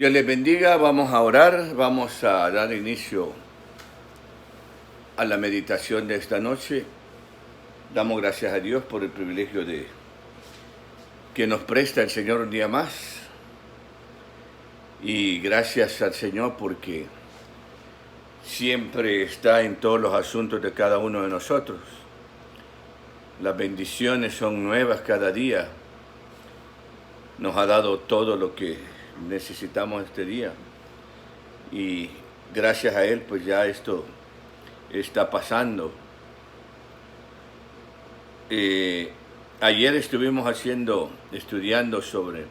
Dios les bendiga, vamos a orar, vamos a dar inicio a la meditación de esta noche. Damos gracias a Dios por el privilegio de que nos presta el Señor un día más. Y gracias al Señor porque siempre está en todos los asuntos de cada uno de nosotros. Las bendiciones son nuevas cada día. Nos ha dado todo lo que necesitamos este día. Y gracias a Él, pues ya esto está pasando. Ayer estuvimos estudiando sobre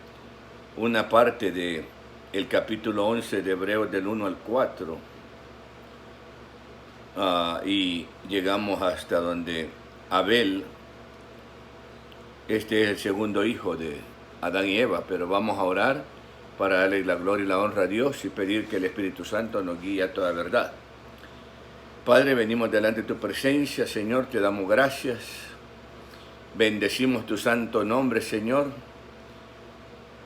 una parte de el capítulo 11 de Hebreos del 1 al 4. Y llegamos hasta donde Abel, este es el segundo hijo de Adán y Eva, pero vamos a orar para darle la gloria y la honra a Dios y pedir que el Espíritu Santo nos guíe a toda verdad. Padre, venimos delante de tu presencia, Señor, te damos gracias. Bendecimos tu santo nombre, Señor,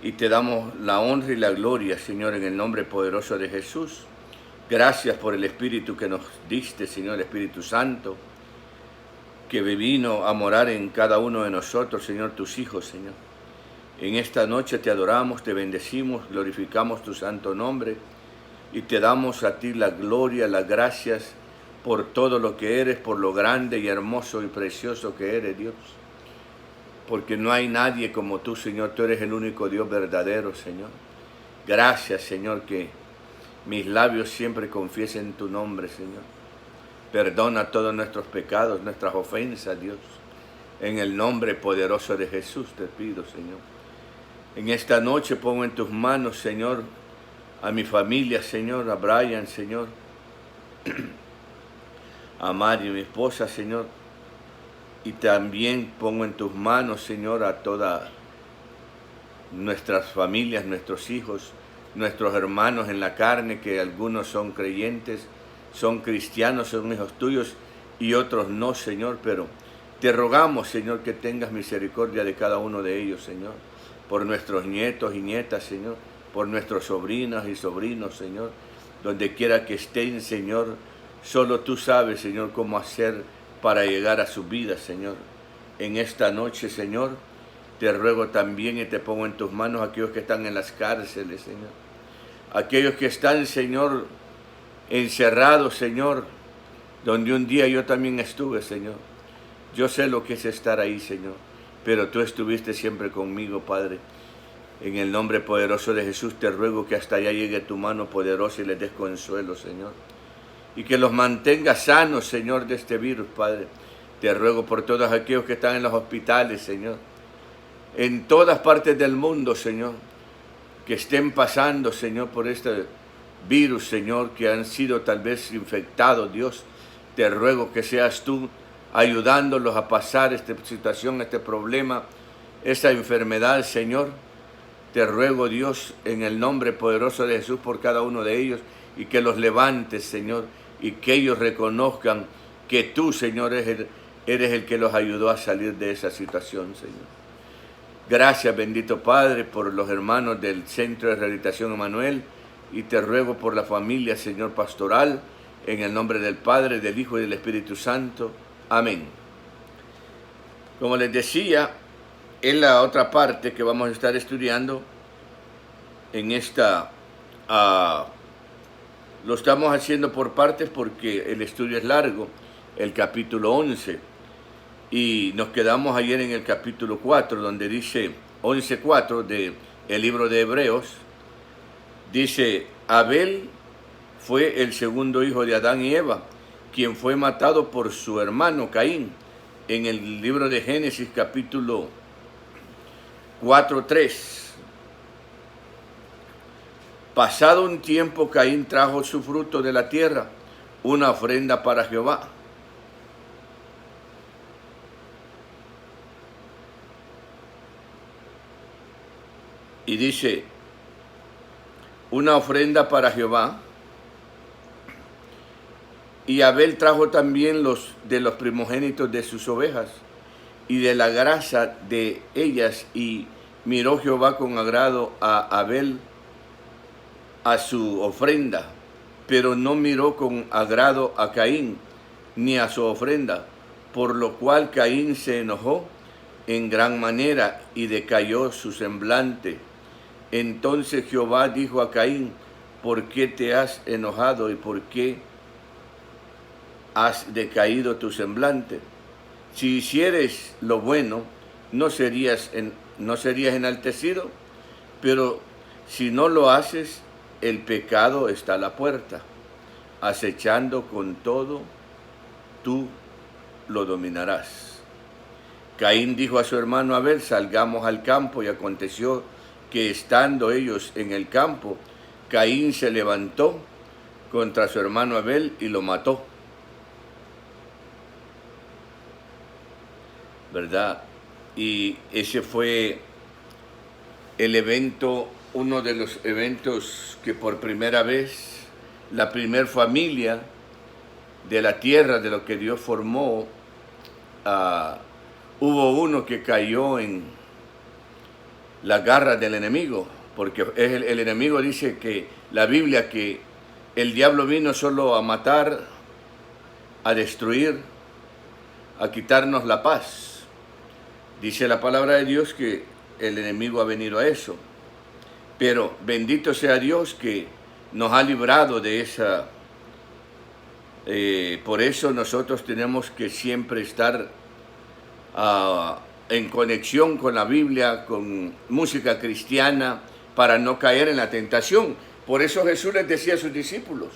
y te damos la honra y la gloria, Señor, en el nombre poderoso de Jesús. Gracias por el Espíritu que nos diste, Señor, el Espíritu Santo, que vino a morar en cada uno de nosotros, Señor, tus hijos, Señor. En esta noche te adoramos, te bendecimos, glorificamos tu santo nombre y te damos a ti la gloria, las gracias por todo lo que eres, por lo grande y hermoso y precioso que eres, Dios. Porque no hay nadie como tú, Señor, tú eres el único Dios verdadero, Señor. Gracias, Señor, que mis labios siempre confiesen tu nombre, Señor. Perdona todos nuestros pecados, nuestras ofensas, Dios. En el nombre poderoso de Jesús te pido, Señor. En esta noche pongo en tus manos, Señor, a mi familia, Señor, a Brian, Señor, a Mari, mi esposa, Señor, y también pongo en tus manos, Señor, a todas nuestras familias, nuestros hijos, nuestros hermanos en la carne, que algunos son creyentes, son cristianos, son hijos tuyos, y otros no, Señor, pero te rogamos, Señor, que tengas misericordia de cada uno de ellos, Señor, por nuestros nietos y nietas, Señor, por nuestros sobrinas y sobrinos, Señor, donde quiera que estén, Señor, solo tú sabes, Señor, cómo hacer para llegar a su vida, Señor. En esta noche, Señor, te ruego también y te pongo en tus manos a aquellos que están en las cárceles, Señor. Aquellos que están, Señor, encerrados, Señor, donde un día yo también estuve, Señor. Yo sé lo que es estar ahí, Señor, pero tú estuviste siempre conmigo, Padre. En el nombre poderoso de Jesús te ruego que hasta allá llegue tu mano poderosa y les des consuelo, Señor. Y que los mantengas sanos, Señor, de este virus, Padre. Te ruego por todos aquellos que están en los hospitales, Señor. En todas partes del mundo, Señor, que estén pasando, Señor, por este virus, Señor, que han sido tal vez infectados, Dios. Te ruego que seas tú ayudándolos a pasar esta situación, este problema, esta enfermedad, Señor. Te ruego, Dios, en el nombre poderoso de Jesús por cada uno de ellos, y que los levantes, Señor, y que ellos reconozcan que tú, Señor, eres el que los ayudó a salir de esa situación, Señor. Gracias, bendito Padre, por los hermanos del Centro de Rehabilitación Emanuel, y te ruego por la familia, Señor, pastoral, en el nombre del Padre, del Hijo y del Espíritu Santo. Amén. Como les decía, en la otra parte que vamos a estar estudiando, en esta, lo estamos haciendo por partes porque el estudio es largo, el capítulo 11, y nos quedamos ayer en el capítulo 4, donde dice 11:4 del libro de Hebreos, dice: Abel fue el segundo hijo de Adán y Eva, quien fue matado por su hermano Caín. En el libro de Génesis capítulo 4:3. Pasado un tiempo, Caín trajo su fruto de la tierra, una ofrenda para Jehová. Y dice, una ofrenda para Jehová. Y Abel trajo también de los primogénitos de sus ovejas y de la grasa de ellas, y miró Jehová con agrado a Abel a su ofrenda, pero no miró con agrado a Caín ni a su ofrenda, por lo cual Caín se enojó en gran manera y decayó su semblante. Entonces Jehová dijo a Caín: ¿por qué te has enojado y por qué has decaído tu semblante? Si hicieres lo bueno, no serías enaltecido, pero si no lo haces, el pecado está a la puerta, acechando, con todo, tú lo dominarás. Caín dijo a su hermano Abel: salgamos al campo, y aconteció que estando ellos en el campo, Caín se levantó contra su hermano Abel y lo mató. ¿Verdad? Y ese fue el evento, uno de los eventos que por primera vez la primer familia de la tierra, de lo que Dios formó, hubo uno que cayó en las garras del enemigo, porque el enemigo dice que la Biblia que el diablo vino solo a matar, a destruir, a quitarnos la paz. Dice la palabra de Dios que el enemigo ha venido a eso. Pero bendito sea Dios que nos ha librado de esa. Por eso nosotros tenemos que siempre estar en conexión con la Biblia, con música cristiana, para no caer en la tentación. Por eso Jesús les decía a sus discípulos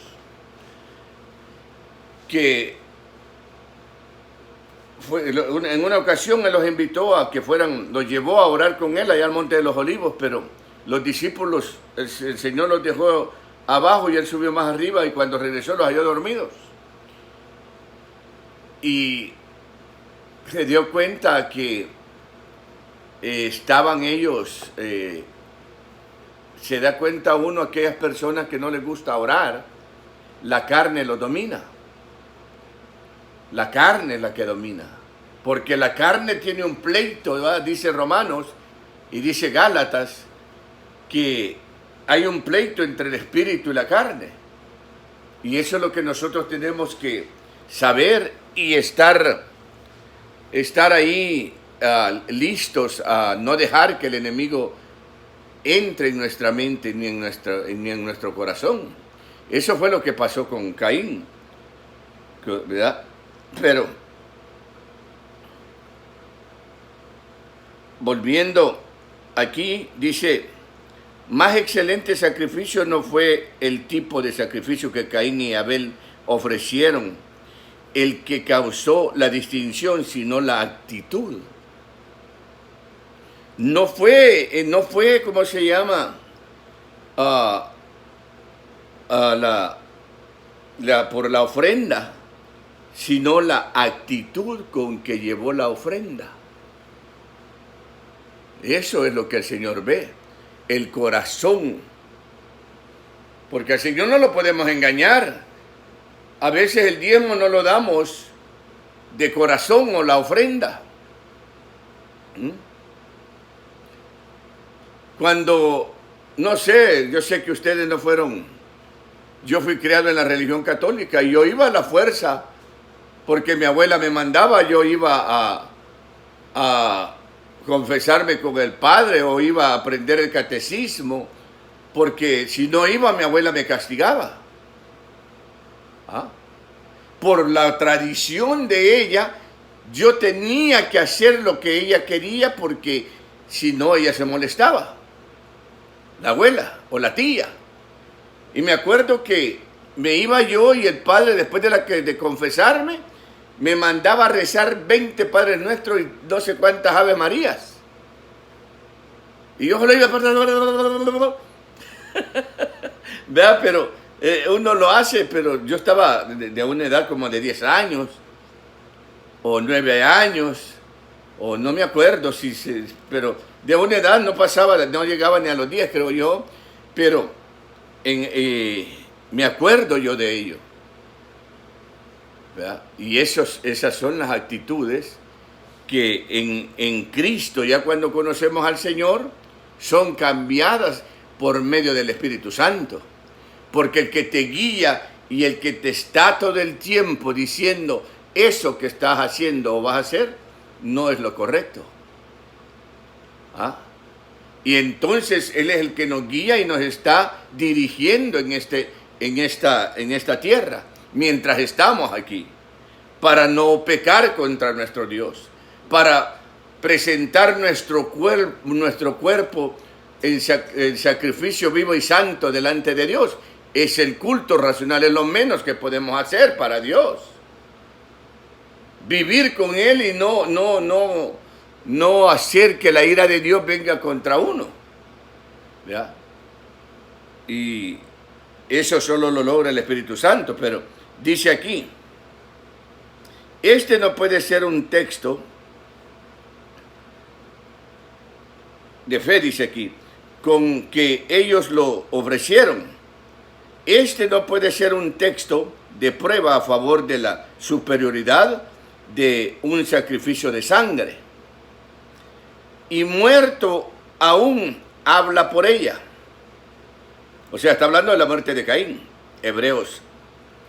que en una ocasión Él los invitó a que fueran, los llevó a orar con Él allá al Monte de los Olivos, pero los discípulos, el Señor los dejó abajo y Él subió más arriba, y cuando regresó los halló dormidos. Y se dio cuenta que estaban ellos, se da cuenta uno, aquellas personas que no les gusta orar, la carne los domina. La carne es la que domina, porque la carne tiene un pleito, ¿verdad? Dice Romanos y dice Gálatas que hay un pleito entre el espíritu y la carne, y eso es lo que nosotros tenemos que saber y estar ahí listos a no dejar que el enemigo entre en nuestra mente ni en nuestro corazón. Eso fue lo que pasó con Caín, ¿verdad? Pero, volviendo aquí, dice: más excelente sacrificio no fue el tipo de sacrificio que Caín y Abel ofrecieron el que causó la distinción, sino la actitud. No fue ¿cómo se llama? Por la ofrenda, sino la actitud con que llevó la ofrenda. Eso es lo que el Señor ve, el corazón. Porque al Señor no lo podemos engañar. A veces el diezmo no lo damos de corazón, o la ofrenda. Cuando, no sé, yo sé que ustedes no fueron, yo fui criado en la religión católica y yo iba a la fuerza, porque mi abuela me mandaba, yo iba a confesarme con el padre o iba a aprender el catecismo, porque si no iba, mi abuela me castigaba. Por la tradición de ella, yo tenía que hacer lo que ella quería, porque si no, ella se molestaba, la abuela o la tía. Y me acuerdo que me iba yo y el padre, después de confesarme, me mandaba a rezar 20 Padres Nuestros y no sé cuántas Ave Marías. Y yo lo iba a... ¿Verdad? Pero uno lo hace, pero yo estaba de una edad como de 10 años, o 9 años, o no me acuerdo, pero de una edad no pasaba, no llegaba ni a los 10, creo yo, pero me acuerdo yo de ello. ¿Verdad? Y esas son las actitudes que en Cristo, ya cuando conocemos al Señor, son cambiadas por medio del Espíritu Santo. Porque el que te guía y el que te está todo el tiempo diciendo eso que estás haciendo o vas a hacer, no es lo correcto. ¿Ah? Y entonces Él es el que nos guía y nos está dirigiendo en esta tierra, mientras estamos aquí, para no pecar contra nuestro Dios, para presentar nuestro cuerpo en sacrificio vivo y santo delante de Dios. Es el culto racional, es lo menos que podemos hacer para Dios. Vivir con Él y no hacer que la ira de Dios venga contra uno. ¿Ya? Y eso solo lo logra el Espíritu Santo, pero dice aquí, este no puede ser un texto de fe, dice aquí, con que ellos lo ofrecieron. Este no puede ser un texto de prueba a favor de la superioridad de un sacrificio de sangre. Y muerto aún habla por ella. O sea, está hablando de la muerte de Caín, Hebreos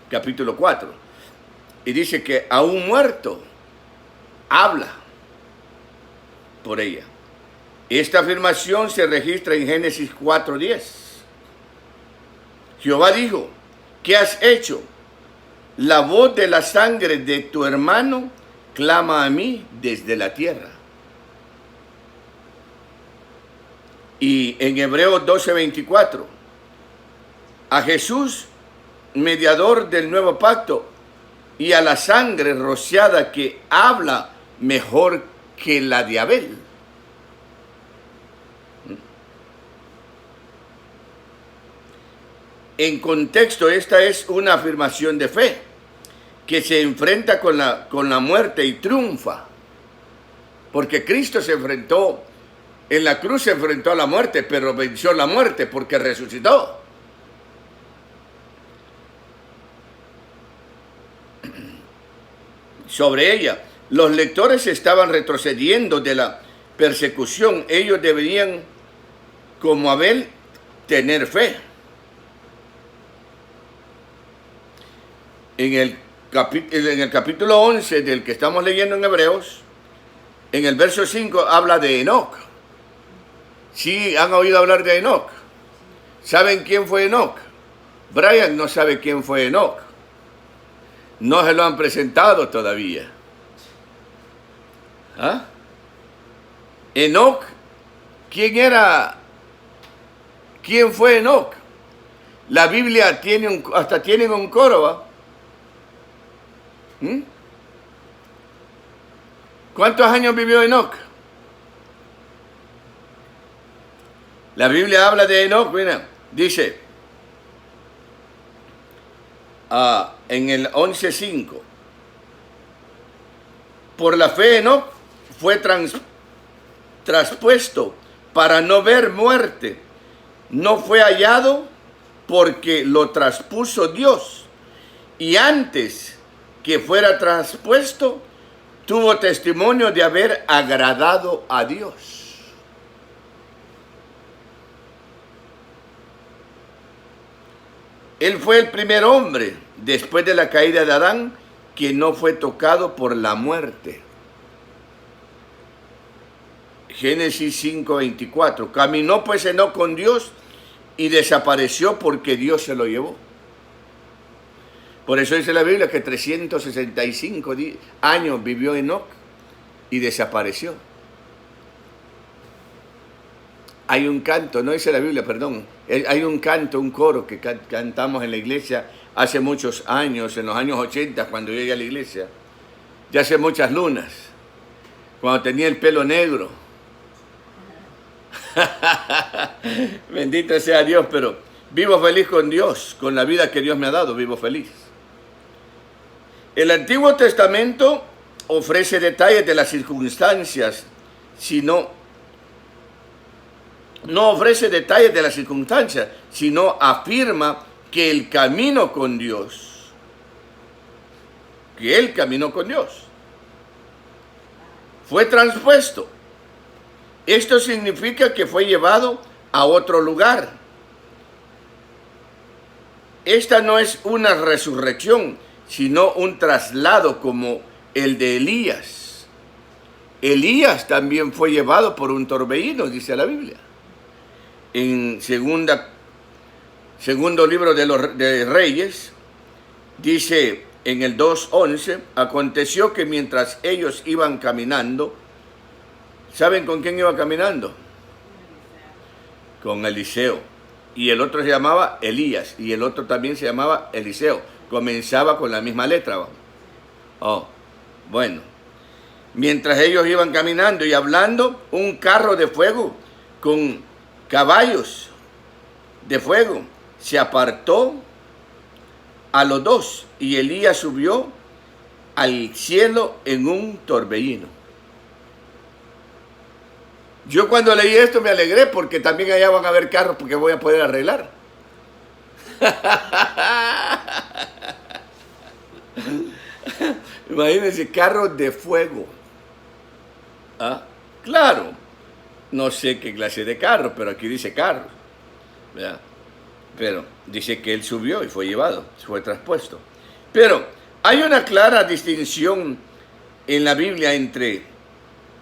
capítulo 4. Y dice que aún muerto habla por ella. Esta afirmación se registra en Génesis 4:10. Jehová dijo, ¿qué has hecho? La voz de la sangre de tu hermano clama a mí desde la tierra. Y en Hebreos 12:24, a Jesús, mediador del nuevo pacto, y a la sangre rociada que habla mejor que la de Abel. En contexto, esta es una afirmación de fe que se enfrenta con la muerte y triunfa. Porque Cristo se enfrentó, en la cruz se enfrentó a la muerte, pero venció la muerte porque resucitó. Sobre ella, los lectores estaban retrocediendo de la persecución. Ellos deberían, como Abel, tener fe. En el capítulo 11 del que estamos leyendo en Hebreos, en el verso 5 habla de Enoc. ¿Sí han oído hablar de Enoc? ¿Saben quién fue Enoc? Brian no sabe quién fue Enoc. No se lo han presentado todavía. ¿Ah? Enoc, ¿quién era? ¿Quién fue Enoc? La Biblia hasta tiene un coro, ¿va? ¿Cuántos años vivió Enoc? La Biblia habla de Enoc, mira, dice en el 11:5, por la fe Enoc fue traspuesto para no ver muerte, no fue hallado porque lo traspuso Dios, y antes que fuera traspuesto, tuvo testimonio de haber agradado a Dios. Él fue el primer hombre, después de la caída de Adán, que no fue tocado por la muerte. Génesis 5:24. Caminó pues Enoc con Dios y desapareció porque Dios se lo llevó. Por eso dice la Biblia que 365 años vivió Enoc y desapareció. Hay un canto, no dice la Biblia, perdón, hay un canto, un coro que cantamos en la iglesia hace muchos años, en los años 80, cuando llegué a la iglesia, ya hace muchas lunas, cuando tenía el pelo negro. Bendito sea Dios, pero vivo feliz con Dios, con la vida que Dios me ha dado, vivo feliz. El Antiguo Testamento ofrece detalles de las circunstancias, no ofrece detalles de las circunstancias, sino afirma que el camino con Dios, que él caminó con Dios, fue traspuesto. Esto significa que fue llevado a otro lugar. esta no es una resurrección, sino un traslado como el de Elías. Elías también fue llevado por un torbellino, dice la Biblia. En segundo libro de Reyes, dice en el 2:11, aconteció que mientras ellos iban caminando, ¿saben con quién iba caminando? Con Eliseo. Y el otro se llamaba Elías, y el otro también se llamaba Eliseo. Comenzaba con la misma letra. Oh, bueno. Mientras ellos iban caminando y hablando, un carro de fuego con caballos de fuego se apartó a los dos, y Elías subió al cielo en un torbellino. Yo cuando leí esto me alegré porque también allá van a haber carros porque voy a poder arreglar. Imagínense, carros de fuego. ¿Ah? Claro, no sé qué clase de carro, pero aquí dice carros. ¿Verdad? Pero dice que él subió y fue llevado, fue traspuesto. Pero hay una clara distinción en la Biblia entre,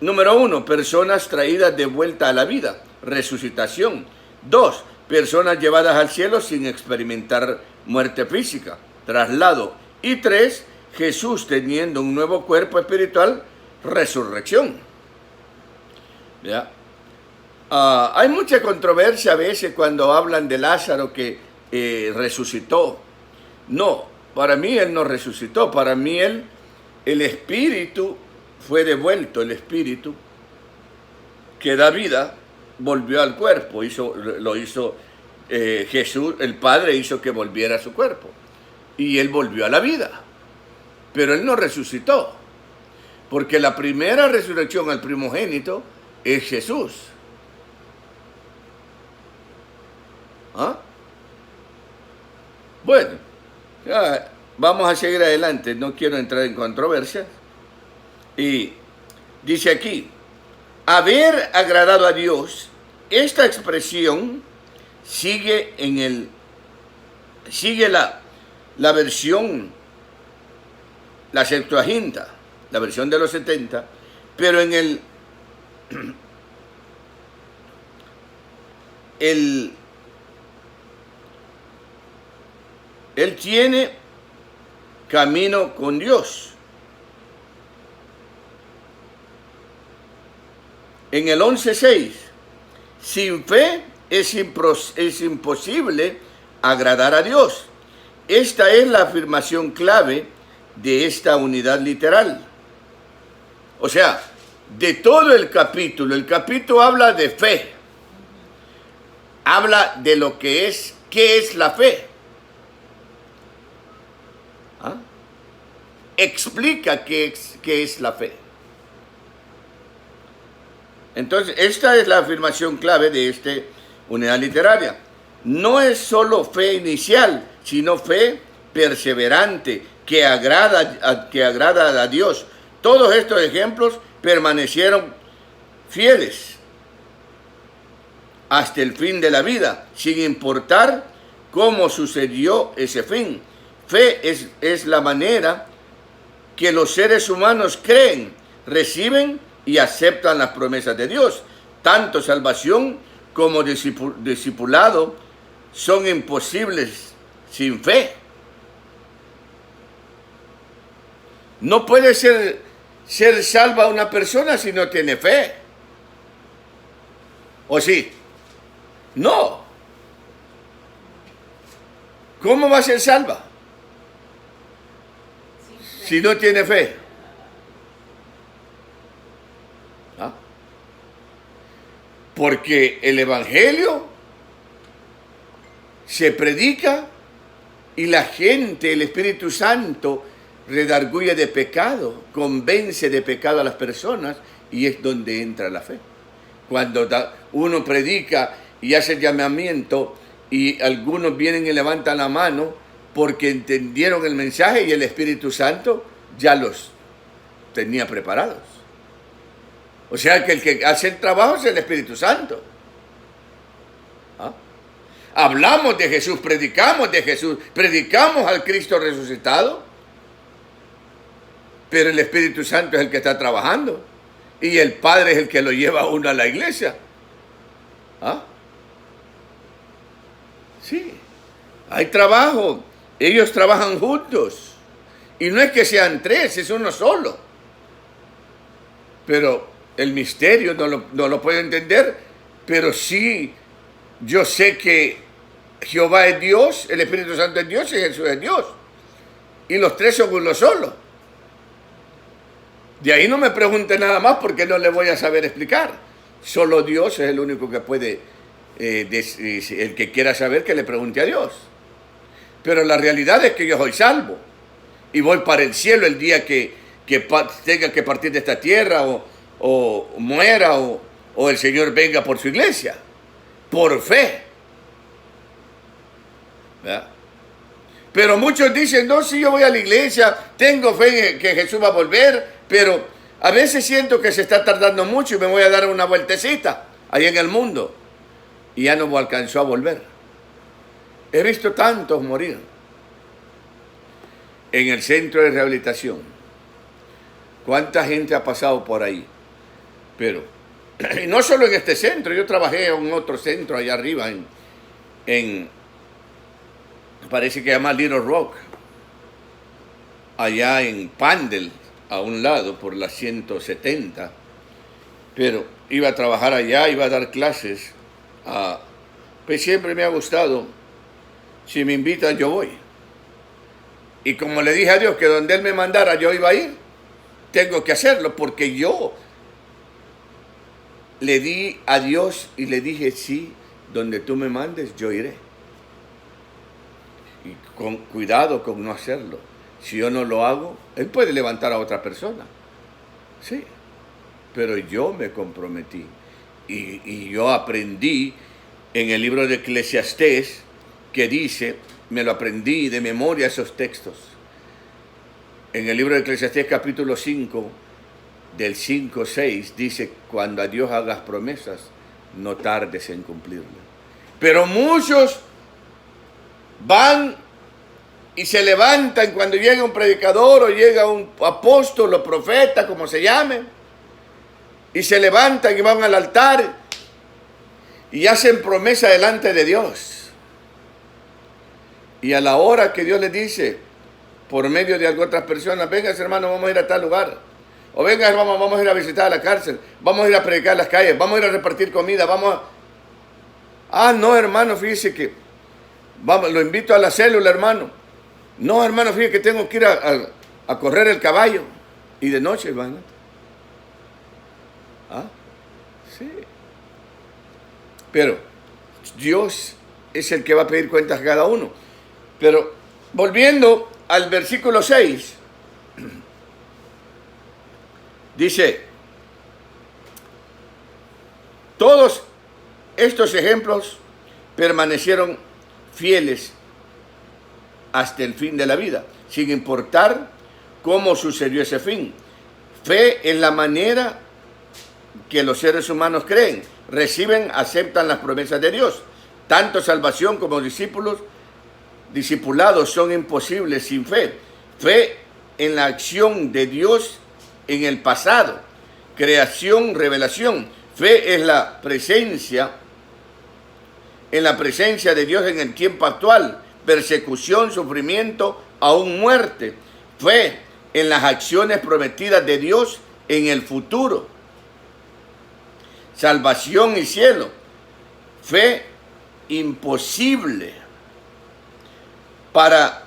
número 1, personas traídas de vuelta a la vida, resucitación. 2, personas llevadas al cielo sin experimentar muerte física, traslado. Y 3, Jesús teniendo un nuevo cuerpo espiritual, resurrección. ¿Ya? Hay mucha controversia a veces cuando hablan de Lázaro que resucitó. No, para mí él no resucitó, para mí el espíritu fue devuelto, el espíritu que da vida volvió al cuerpo, lo hizo Jesús, el Padre hizo que volviera a su cuerpo y él volvió a la vida, pero él no resucitó, porque la primera resurrección al primogénito es Jesús. ¿Ah? Bueno, ya vamos a seguir adelante, no quiero entrar en controversia. Y dice aquí, haber agradado a Dios, esta expresión sigue la versión, la Septuaginta, la versión de los 70, pero en él tiene camino con Dios. En el 11:6, sin fe es imposible agradar a Dios. Esta es la afirmación clave de esta unidad literal. O sea, de todo el capítulo habla de fe. Habla de lo que es, ¿qué es la fe? ¿Ah? Explica qué es la fe. Entonces, esta es la afirmación clave de esta unidad literaria. No es solo fe inicial, sino fe perseverante, que agrada a Dios. Todos estos ejemplos permanecieron fieles hasta el fin de la vida, sin importar cómo sucedió ese fin. Fe es la manera que los seres humanos creen, reciben y aceptan las promesas de Dios. Tanto salvación como discipulado son imposibles sin fe. No puede ser salva una persona si no tiene fe. ¿O sí? No. ¿Cómo va a ser salva si no tiene fe? ¿Ah? Porque el Evangelio se predica y la gente, el Espíritu Santo, redarguye de pecado, convence de pecado a las personas, y es donde entra la fe. Cuando uno predica y hace el llamamiento y algunos vienen y levantan la mano porque entendieron el mensaje y el Espíritu Santo ya los tenía preparados. O sea que el que hace el trabajo es el Espíritu Santo. ¿Ah? hablamos de Jesús, predicamos al Cristo resucitado, pero el Espíritu Santo es el que está trabajando y el Padre es el que lo lleva a uno a la iglesia. ¿Ah? Sí, hay trabajo, ellos trabajan juntos y no es que sean tres, es uno solo, pero el misterio no lo puedo entender, pero sí, yo sé que Jehová es Dios, el Espíritu Santo es Dios y Jesús es Dios. Y los tres son uno solo. De ahí no me pregunte nada más porque no le voy a saber explicar. Solo Dios es el único que puede, el que quiera saber que le pregunte a Dios. Pero la realidad es que yo soy salvo y voy para el cielo el día que tenga que partir de esta tierra o muera o el Señor venga por su iglesia, por fe. ¿Verdad? Pero muchos dicen, no, si yo voy a la iglesia, tengo fe en que Jesús va a volver, pero a veces siento que se está tardando mucho y me voy a dar una vueltecita ahí en el mundo y ya no me alcanzó a volver. He visto tantos morir en el centro de rehabilitación. ¿Cuánta gente ha pasado por ahí? Pero, y no solo en este centro, yo trabajé en otro centro allá arriba, parece que se llama Little Rock, allá en Pandel, a un lado, por la 170, pero iba a trabajar allá, iba a dar clases, pues siempre me ha gustado, si me invitan yo voy, y como le dije a Dios que donde Él me mandara yo iba a ir, tengo que hacerlo, porque yo le di a Dios y le dije, sí, donde tú me mandes yo iré. Y con cuidado con no hacerlo. Si yo no lo hago, Él puede levantar a otra persona. Sí, pero yo me comprometí. Y yo aprendí en el libro de Eclesiastés que dice, me lo aprendí de memoria esos textos. En el libro de Eclesiastés capítulo 5, del 5-6, dice, cuando a Dios hagas promesas, no tardes en cumplirlas. Pero muchos van y se levantan cuando llega un predicador o llega un apóstol o profeta, como se llame, y se levantan y van al altar y hacen promesa delante de Dios. Y a la hora que Dios les dice, por medio de algunas otras personas, venga hermano, vamos a ir a tal lugar, o venga hermano, vamos a ir a visitar la cárcel, vamos a ir a predicar en las calles, vamos a ir a repartir comida, no hermano, fíjese que lo invito a la célula, hermano. No, hermano, fíjese que tengo que ir a correr el caballo. Y de noche van. Sí. Pero Dios es el que va a pedir cuentas a cada uno. Pero volviendo al versículo 6, dice, todos estos ejemplos permanecieron fieles hasta el fin de la vida, sin importar cómo sucedió ese fin. Fe es la manera que los seres humanos creen, reciben, aceptan las promesas de Dios. Tanto salvación como discipulados son imposibles sin fe. Fe en la acción de Dios en el pasado, creación, revelación. Fe es la presencia, en la presencia de Dios en el tiempo actual, persecución, sufrimiento, aún muerte. Fe en las acciones prometidas de Dios en el futuro, salvación y cielo. Fe imposible para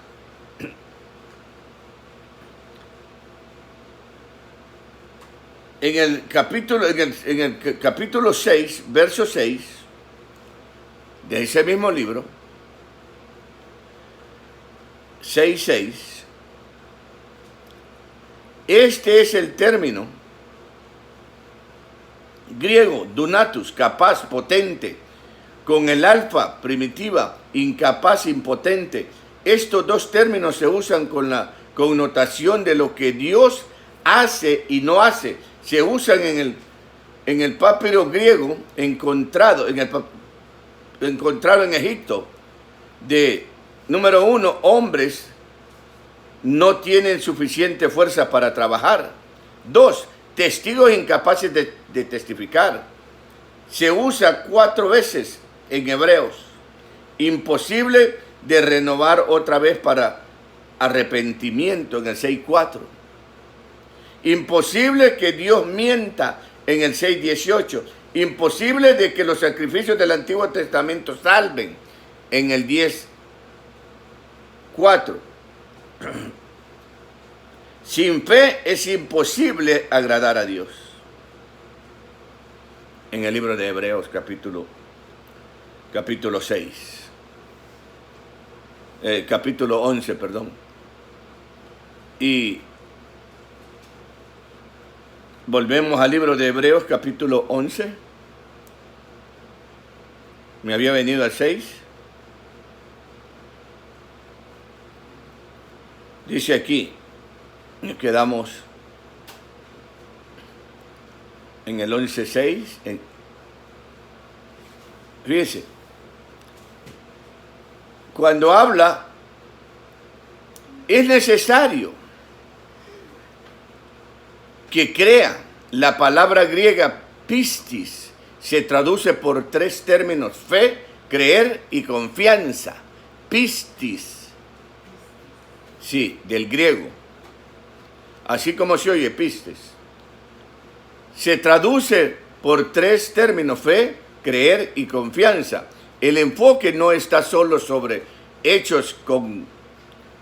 en el capítulo 6, verso 6 de ese mismo libro, 6:6, este es el término griego, dunatus, capaz, potente, con el alfa, primitiva, incapaz, impotente. Estos dos términos se usan con la connotación de lo que Dios hace y no hace. Se usan en el papiro griego encontrado, en encontraron en Egipto de, número uno, hombres no tienen suficiente fuerza para trabajar. 2, testigos incapaces de testificar. Se usa 4 veces en Hebreos. Imposible de renovar otra vez para arrepentimiento en el 6:4. Imposible que Dios mienta en el 6:18. Imposible de que los sacrificios del Antiguo Testamento salven en el 10:4. Sin fe es imposible agradar a Dios. En el libro de Hebreos capítulo 6. Capítulo 11, perdón. Y volvemos al libro de Hebreos capítulo 11. Me había venido al 6. Dice aquí, nos quedamos en el 11:6. Fíjense, cuando habla, es necesario que crea. La palabra griega pistis se traduce por 3 términos: fe, creer y confianza. Pistis. Sí, del griego. Así como se oye, pistis. Se traduce por 3 términos: fe, creer y confianza. El enfoque no está solo sobre hechos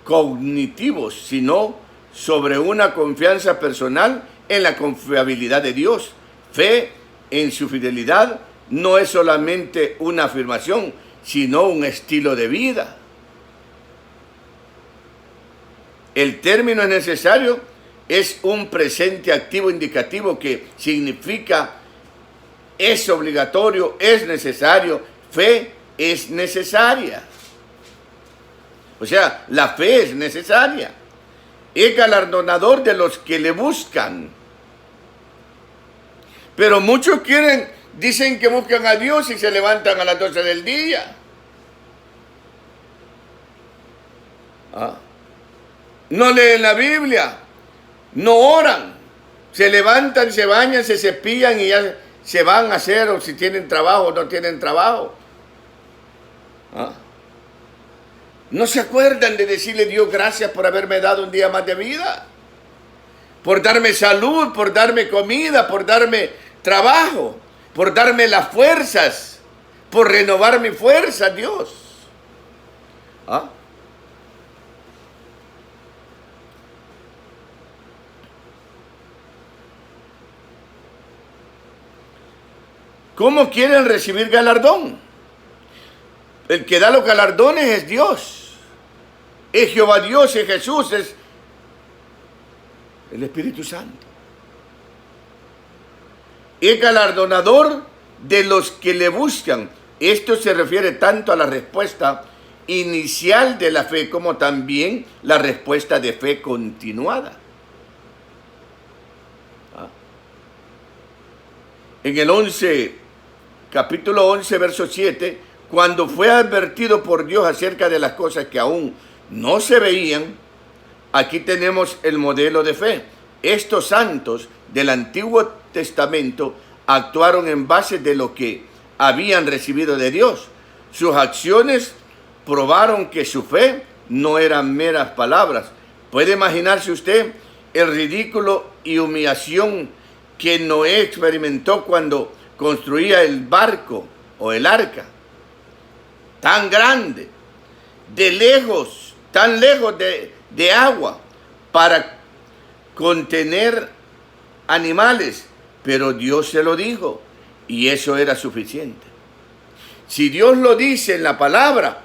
cognitivos, sino sobre una confianza personal en la confiabilidad de Dios. Fe en su fidelidad no es solamente una afirmación, sino un estilo de vida. El término es necesario, es un presente activo indicativo que significa es obligatorio, es necesario, fe es necesaria. O sea, la fe es necesaria. Es galardonador de los que le buscan. Pero muchos dicen que buscan a Dios y se levantan a las 12 del día. No leen la Biblia, no oran, se levantan, se bañan, se cepillan y ya se van a hacer, o si tienen trabajo o no tienen trabajo. No se acuerdan de decirle a Dios gracias por haberme dado un día más de vida, por darme salud, por darme comida, por darme trabajo, por darme las fuerzas, por renovar mi fuerza, Dios. ¿Cómo quieren recibir galardón? El que da los galardones es Dios. Es Jehová Dios, es Jesús, es el Espíritu Santo. Es galardonador de los que le buscan. Esto se refiere tanto a la respuesta inicial de la fe como también la respuesta de fe continuada. En el capítulo 11, verso 7, cuando fue advertido por Dios acerca de las cosas que aún no se veían, aquí tenemos el modelo de fe. Estos santos del Antiguo Testamento actuaron en base de lo que habían recibido de Dios. Sus acciones probaron que su fe no eran meras palabras. ¿Puede imaginarse usted el ridículo y humillación que Noé experimentó cuando construía el barco o el arca? Tan grande, tan lejos de agua, para contener animales, pero Dios se lo dijo y eso era suficiente. Si Dios lo dice en la palabra,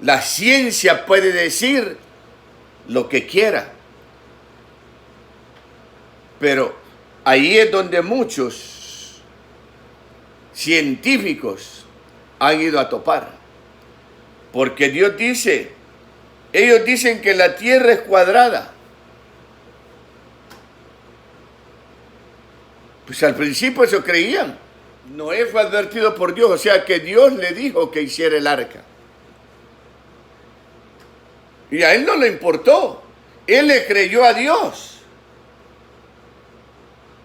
la ciencia puede decir lo que quiera, pero ahí es donde muchos científicos han ido a topar, porque Dios dice, ellos dicen que la tierra es cuadrada. Pues al principio eso creían, Noé fue advertido por Dios, o sea que Dios le dijo que hiciera el arca. Y a él no le importó. Él le creyó a Dios.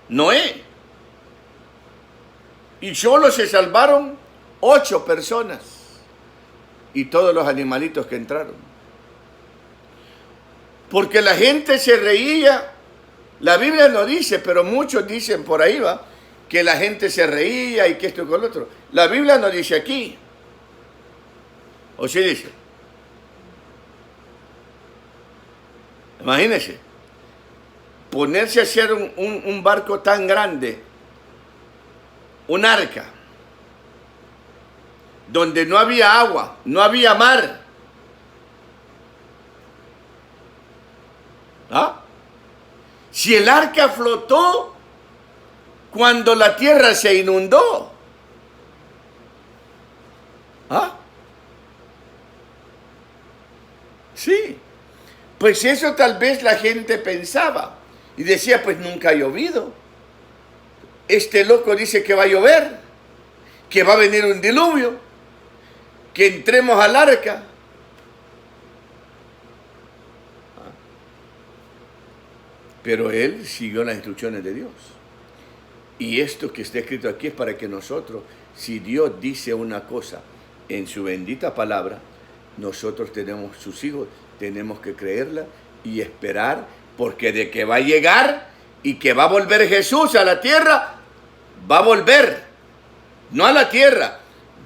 Noé. Y solo se salvaron 8 personas. Y todos los animalitos que entraron. Porque la gente se reía. La Biblia no dice, pero muchos dicen por ahí, va, que la gente se reía y que esto y con lo otro. La Biblia no dice aquí. ¿O sí dice? Imagínense. Ponerse a hacer un barco tan grande, un arca, donde no había agua, no había mar. ¿Ah? Si el arca flotó cuando la tierra se inundó. ¿Ah? Sí. Pues eso tal vez la gente pensaba. Y decía, pues nunca ha llovido. Este loco dice que va a llover, que va a venir un diluvio, que entremos al arca. Pero él siguió las instrucciones de Dios. Y esto que está escrito aquí es para que nosotros, si Dios dice una cosa en su bendita palabra, nosotros tenemos, sus hijos, tenemos que creerla y esperar, porque de que va a llegar y que va a volver Jesús a la tierra, va a volver, no a la tierra,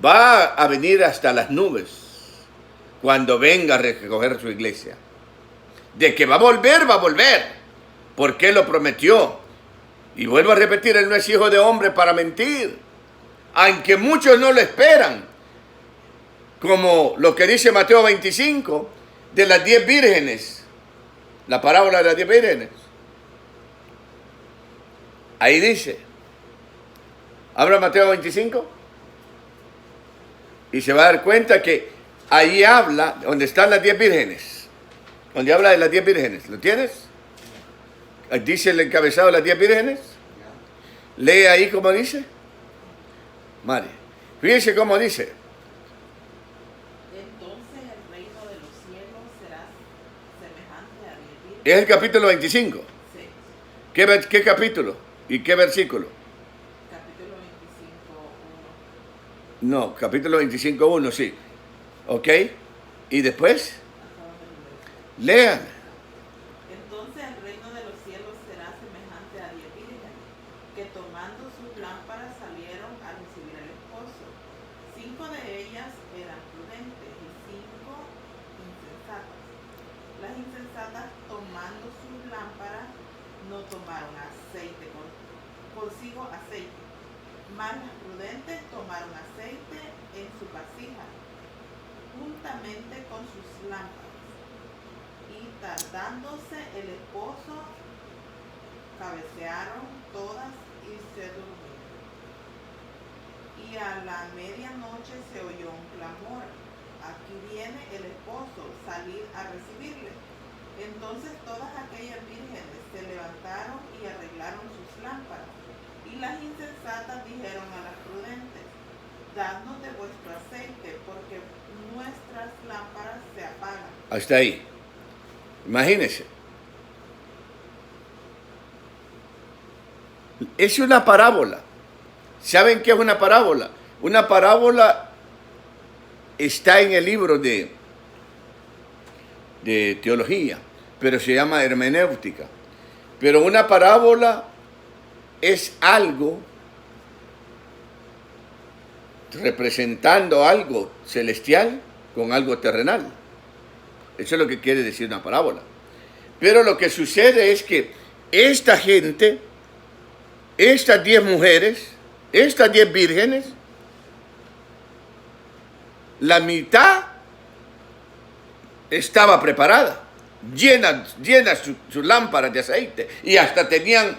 va a venir hasta las nubes cuando venga a recoger su iglesia. De que va a volver, porque Él lo prometió. Y vuelvo a repetir, Él no es hijo de hombre para mentir, aunque muchos no lo esperan, como lo que dice Mateo 25, de las 10 vírgenes, la parábola de las 10 vírgenes. Ahí dice, habla Mateo 25, y se va a dar cuenta que ahí habla, donde están las 10 vírgenes, donde habla de las 10 vírgenes, ¿lo tienes? Dice el encabezado de las 10 vírgenes. Lee ahí como dice. Vale. Fíjense cómo dice. Entonces el reino de los cielos será semejante a 10 vírgenes. Es el capítulo 25. Sí. ¿Qué capítulo? ¿Y qué versículo? Capítulo 25, 1. No, capítulo 25, 1, sí. ¿Ok? ¿Y después? Lean. Entonces el reino de los cielos será semejante a 10 vírgenes, que tomando sus lámparas salieron a recibir al esposo. 5 de ellas eran prudentes y 5 insensatas. Las insensatas, tomando sus lámparas, no tomaron aceite consigo aceite, mas las prudentes tomaron aceite en su vasija, juntamente con sus lámparas. Y tardándose el esposo, cabecearon todas y se durmieron. Y a la medianoche se oyó un clamor: aquí viene el esposo, salid a recibirle. Entonces todas aquellas vírgenes se levantaron y arreglaron sus lámparas. Y las insensatas dijeron a las prudentes: dadnos de vuestro aceite, porque nuestras lámparas se apagan. Hasta ahí. Imagínense. Es una parábola. ¿Saben qué es una parábola? Una parábola está en el libro de teología, pero se llama hermenéutica. Pero una parábola es algo representando algo celestial con algo terrenal. Eso es lo que quiere decir una parábola. Pero lo que sucede es que esta gente, estas 10 mujeres, estas 10 vírgenes, la mitad estaba preparada, llena sus lámparas de aceite, y hasta tenían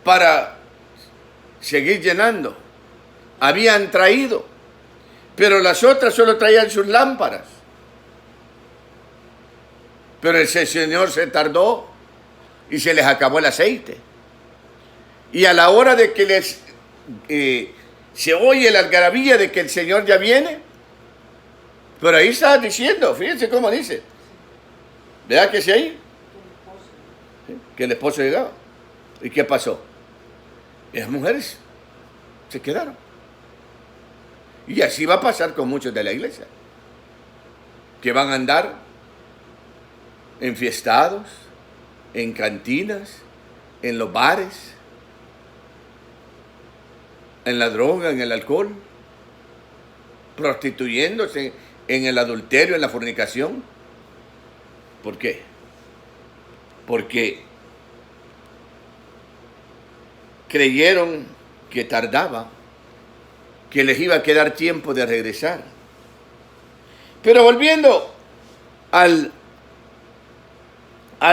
para seguir llenando. Habían traído, pero las otras solo traían sus lámparas. Pero ese Señor se tardó y se les acabó el aceite. Y a la hora de que les se oye la algarabía de que el Señor ya viene, pero ahí está diciendo, fíjense cómo dice, ¿verdad que sí ahí? Que el esposo llegaba. ¿Y qué pasó? Las mujeres se quedaron. Y así va a pasar con muchos de la iglesia, que van a andar enfiestados, en cantinas, en los bares, en la droga, en el alcohol, prostituyéndose, en el adulterio, en la fornicación. ¿Por qué? Porque creyeron que tardaba, que les iba a quedar tiempo de regresar. Pero volviendo a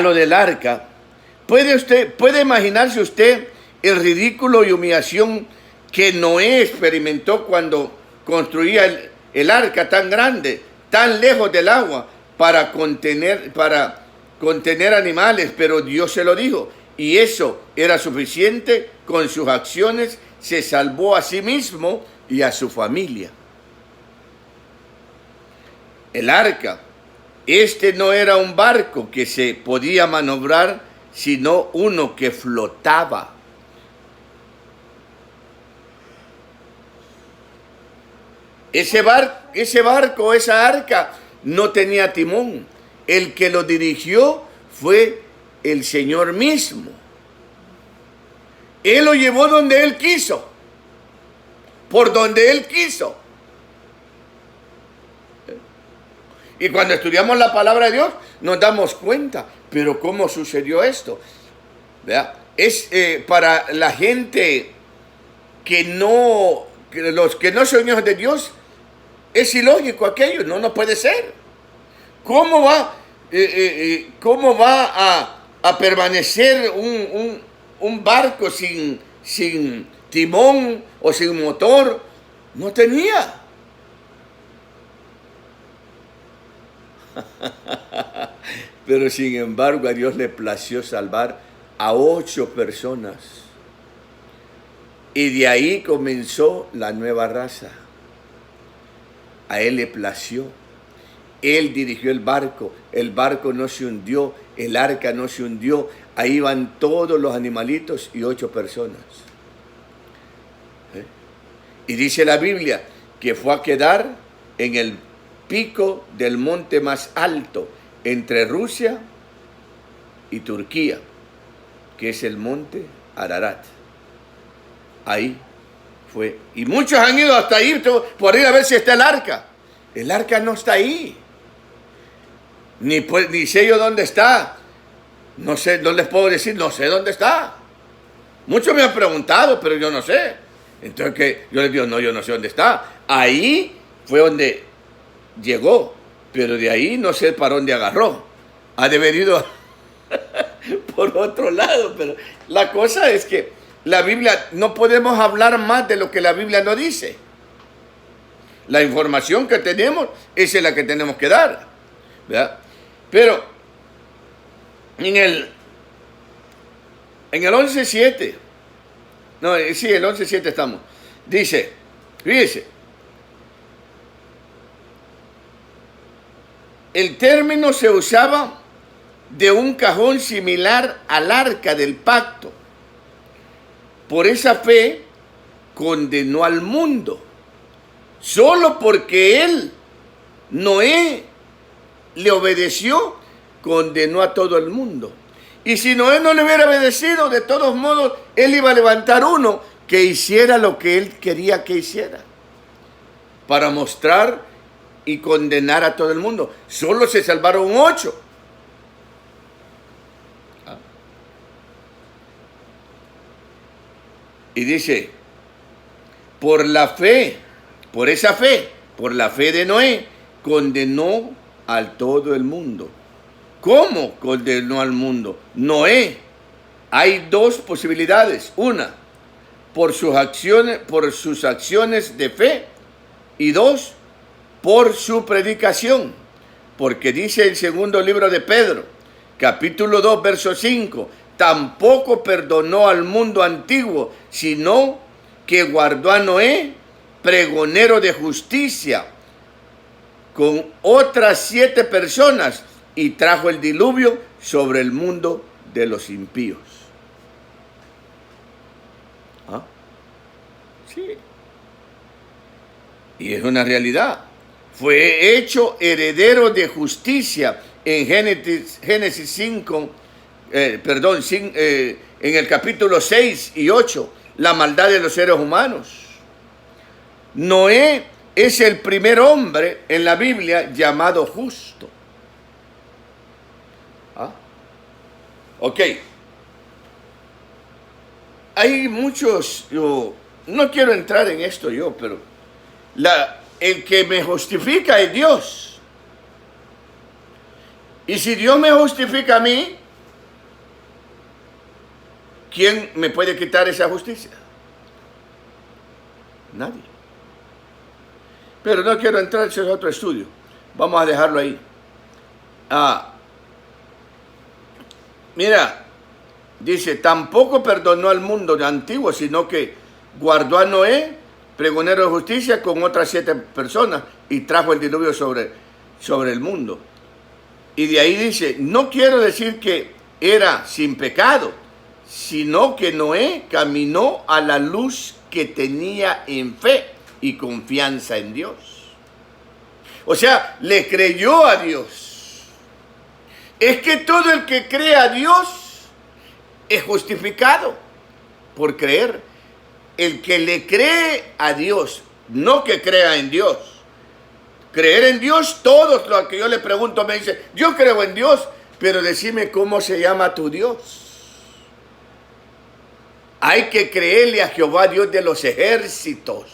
lo del arca, puede imaginarse usted el ridículo y humillación que Noé experimentó cuando construía el arca tan grande, tan lejos del agua, para contener animales, pero Dios se lo dijo, y eso era suficiente. Con sus acciones se salvó a sí mismo y a su familia. El arca, no era un barco que se podía maniobrar, sino uno que flotaba. Ese barco, esa arca, no tenía timón. El que lo dirigió fue el Señor mismo. Él lo llevó donde Él quiso, por donde Él quiso. Y cuando estudiamos la palabra de Dios, nos damos cuenta, pero ¿cómo sucedió esto? ¿Verdad? Es para la gente los que no son hijos de Dios, es ilógico aquello, no puede ser. ¿Cómo va a permanecer un barco sin timón o sin motor? No tenía. Pero sin embargo a Dios le plació salvar a 8 personas. Y de ahí comenzó la nueva raza. A Él le plació. Él dirigió el barco no se hundió, el arca no se hundió. Ahí van todos los animalitos y 8 personas. Y dice la Biblia que fue a quedar en el pico del monte más alto entre Rusia y Turquía, que es el monte Ararat. Ahí fue. Y muchos han ido hasta ahí por ir a ver si está el arca. El arca no está ahí. Ni sé yo dónde está. No sé, no les puedo decir, no sé dónde está. Muchos me han preguntado, pero yo no sé. Entonces yo les digo, no, yo no sé dónde está. Ahí fue donde llegó, pero de ahí no sé para dónde agarró. Ha de haber ido por otro lado, pero la cosa es que la Biblia, no podemos hablar más de lo que la Biblia no dice. La información que tenemos, esa es la que tenemos que dar, ¿verdad? Pero en el 11.7, no, sí, el 11.7 estamos, dice, fíjese, el término se usaba de un cajón similar al arca del pacto. Por esa fe condenó al mundo, solo porque él, Noé, le obedeció, condenó a todo el mundo. Y si Noé no le hubiera obedecido, de todos modos, él iba a levantar uno que hiciera lo que él quería que hiciera, para mostrar y condenar a todo el mundo. Solo se salvaron 8. Y dice, por la fe de Noé, condenó a todo el mundo. ¿Cómo condenó al mundo? Noé, hay 2 posibilidades. Una, por sus acciones de fe. Y 2, por su predicación. Porque dice el segundo libro de Pedro, capítulo 2, verso 5, tampoco perdonó al mundo antiguo, sino que guardó a Noé, pregonero de justicia, con otras 7 personas, y trajo el diluvio sobre el mundo de los impíos. ¿Ah? Sí. Y es una realidad. Fue hecho heredero de justicia en Génesis 5, en el capítulo 6 y 8, la maldad de los seres humanos. Noé es el primer hombre en la Biblia llamado justo. ¿Ah? Ok. Hay muchos, yo no quiero entrar en esto pero el que me justifica es Dios. Y si Dios me justifica a mí, ¿quién me puede quitar esa justicia? Nadie. Pero no quiero entrar, ese es otro estudio. Vamos a dejarlo ahí. Mira, dice, tampoco perdonó al mundo antiguo, sino que guardó a Noé, pregonero de justicia, con otras 7 personas, y trajo el diluvio sobre el mundo. Y de ahí dice, no quiero decir que era sin pecado, sino que Noé caminó a la luz que tenía en fe y confianza en Dios. O sea, le creyó a Dios. Es que todo el que cree a Dios es justificado por creer. El que le cree a Dios, no que crea en Dios. Creer en Dios, todos los que yo le pregunto me dicen, yo creo en Dios, pero decime cómo se llama tu Dios. Hay que creerle a Jehová, Dios de los ejércitos.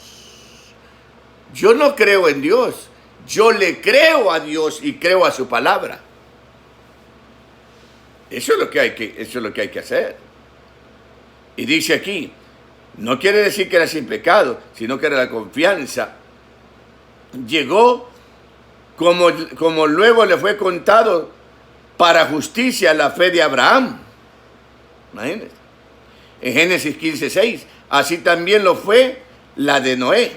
Yo no creo en Dios, yo le creo a Dios y creo a su palabra. Eso es lo que hay que hacer. Y dice aquí, no quiere decir que era sin pecado, sino que era la confianza. Llegó, como luego le fue contado, para justicia la fe de Abraham. Imagínense. En Génesis 15:6, así también lo fue la de Noé,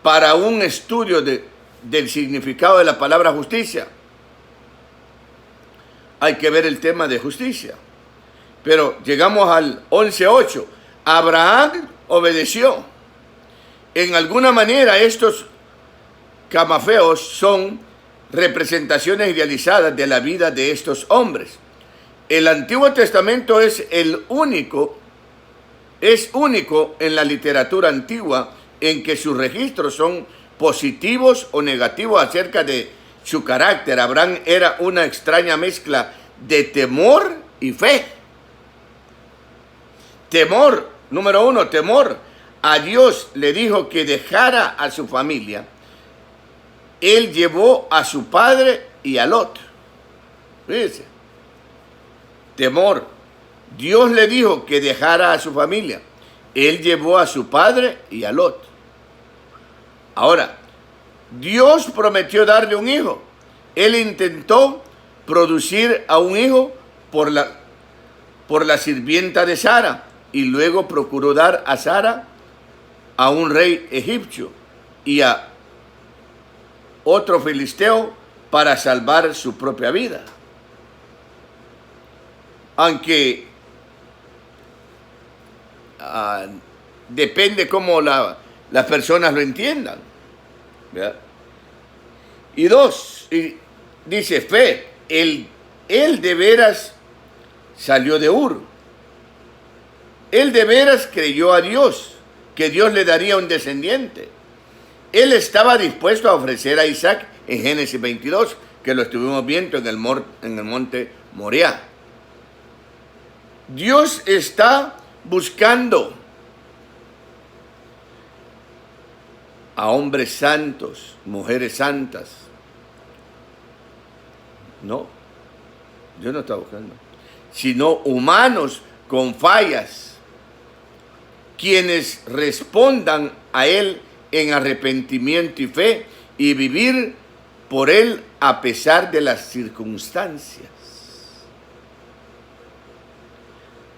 para un estudio del significado de la palabra justicia. Hay que ver el tema de justicia. Pero llegamos al 11:8. Abraham obedeció. En alguna manera estos camafeos son representaciones idealizadas de la vida de estos hombres. El Antiguo Testamento es único en la literatura antigua en que sus registros son positivos o negativos acerca de su carácter. Abraham era una extraña mezcla de temor y fe. Temor, número 1, temor. A Dios le dijo que dejara a su familia. Él llevó a su padre y a Lot. Fíjense. Temor. Dios le dijo que dejara a su familia. Él llevó a su padre y a Lot. Ahora, Dios prometió darle un hijo. Él intentó producir a un hijo por la sirvienta de Sara y luego procuró dar a Sara a un rey egipcio y a otro filisteo para salvar su propia vida. Aunque depende cómo las personas lo entiendan. ¿Verdad? Y 2, dice fe, él de veras salió de Ur. Él de veras creyó a Dios, que Dios le daría un descendiente. Él estaba dispuesto a ofrecer a Isaac en Génesis 22, que lo estuvimos viendo en el monte Moriah. Dios está buscando a hombres santos, mujeres santas. No, Dios no está buscando, sino humanos con fallas, quienes respondan a Él en arrepentimiento y fe y vivir por Él a pesar de las circunstancias.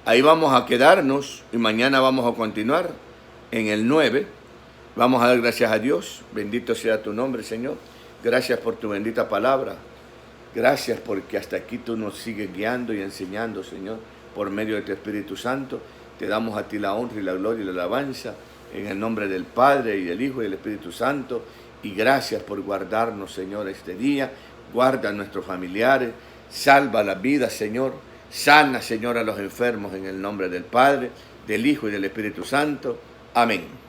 Ahí vamos a quedarnos y mañana vamos a continuar en el 9. Vamos a dar gracias a Dios. Bendito sea tu nombre, Señor. Gracias por tu bendita palabra. Gracias porque hasta aquí tú nos sigues guiando y enseñando, Señor, por medio de tu Espíritu Santo. Te damos a ti la honra y la gloria y la alabanza en el nombre del Padre y del Hijo y del Espíritu Santo. Y gracias por guardarnos, Señor, este día. Guarda a nuestros familiares. Salva la vida, Señor. Sana, Señor, a los enfermos en el nombre del Padre, del Hijo y del Espíritu Santo. Amén.